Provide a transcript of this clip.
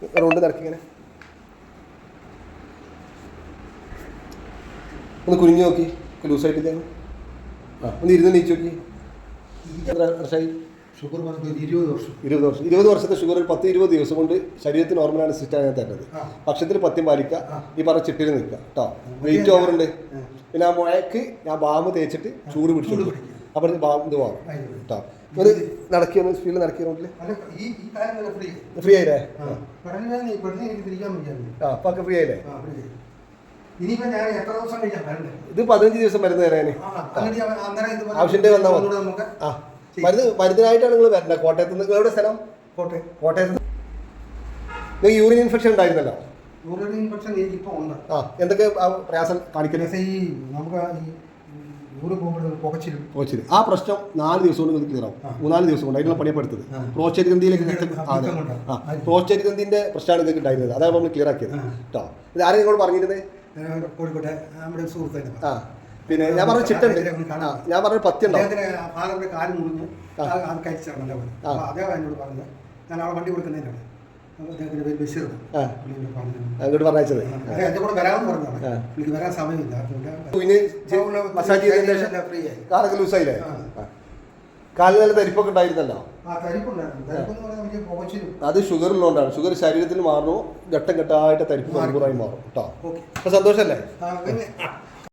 Round നടക്കിങ്ങനെ ഒന്ന് കുനിഞ്ഞു നോക്കി, ലൂസായിട്ട് ഞാൻ ഒന്ന് ഇരുന്ന് നീച്ച് നോക്കി. എത്ര വർഷമായി? ഷുഗർ 20 വർഷം. 20 വർഷത്തെ ഷുഗർ 10-20 ദിവസം കൊണ്ട് ശരീരത്തിന് നോർമൽ അനുസരിച്ചാണ് ഞാൻ തരുന്നത്. ഭക്ഷണത്തിൽ പഥ്യം പാലിക്കുക, ഈ പറഞ്ഞ ചിട്ടിൽ നിൽക്കുക കേട്ടോ. വെയിറ്റ് ഓവർ ഉണ്ട്. പിന്നെ ആ മുഴക്ക് ഞാൻ ബാമ് തേച്ചിട്ട് ചൂട് പിടിച്ചു അപ്പോൾ ഇത് മാറും കേട്ടോ. ഒരു നടക്കിയ സ്പീഡിൽ നടക്കിയ റോഡിൽ ഫ്രീ ആയില്ലേ? ആ അപ്പോൾ ഒക്കെ ഫ്രീ ആയില്ലേ? ഇത് 15 ദിവസം മരുന്ന് തരാൻ ആവശ്യമുണ്ട് വന്നാൽ മതി. ആ മരുന്നിനായിട്ടാണ് നിങ്ങൾ വരേണ്ടത്. കോട്ടയത്ത് നിന്ന് എവിടെ സ്ഥലം? കോട്ടയത്ത്. നിങ്ങൾക്ക് യൂറിൻ ഇൻഫെക്ഷൻ ഉണ്ടായിരുന്നല്ലോ. യൂറിൻ ഇൻഫെക്ഷൻ ഇപ്പോൾ ഉണ്ട്. ആ എന്തൊക്കെ പ്രയാസം കാണിക്കുന്നത്? ഈ നമുക്ക് പോച്ചിൽ ആ പ്രശ്നം 4 ദിവസം കൊണ്ട് ക്ലിയർ ആവും. 3-4 ദിവസം കൊണ്ട് അതിനുള്ള പണിയപ്പെടുത്തത്. പ്രോസ്റ്റേറ്റ് ഗ്രന്ഥിയിലേക്ക് പ്രോസ്റ്റേറ്റ് ഗ്രന്ഥിന്റെ പ്രശ്നമാണ് നിങ്ങൾക്ക് ഉണ്ടായിരുന്നത്. അതാണ് നമ്മൾ ക്ലിയർ ആക്കിയത് കേട്ടോ. ഇത് ആരും നിങ്ങളോട് പറഞ്ഞിരുന്നത്? കോഴിക്കോട്ടെ നമ്മുടെ സുഹൃത്തിന്. ആ പിന്നെ ഞാൻ പറഞ്ഞ ചിട്ടുണ്ട്, ഞാൻ പറഞ്ഞ പഥ്യം ഫാദറിന്റെ കാല് മുറിഞ്ഞ് കഴിച്ചിറങ്ങണ്ട. അദ്ദേഹം എന്നോട് പറഞ്ഞത് ഞാൻ അവിടെ വണ്ടി കൊടുക്കുന്നതിനാണ്. അദ്ദേഹത്തിന്റെ പേര് ബഷീർ. അങ്ങോട്ട് പറഞ്ഞത് എന്റെ കൂടെ വരാമെന്ന് പറഞ്ഞതാണ്. എനിക്ക് വരാൻ സമയമില്ല. കാലൊക്കെ ലൂസായില്ലേ? കാലിൽ നല്ല തരിപ്പൊക്കെ ഉണ്ടായിരുന്നല്ലോ. അത് ഷുഗർ ഉള്ളതുകൊണ്ടാണ്. ഷുഗർ ശരീരത്തിൽ മാറുന്നു, ഘട്ടം ഘട്ടമായിട്ട് തരിപ്പ് മണിക്കൂറായി മാറും കേട്ടോ. അപ്പൊ സന്തോഷല്ലേ?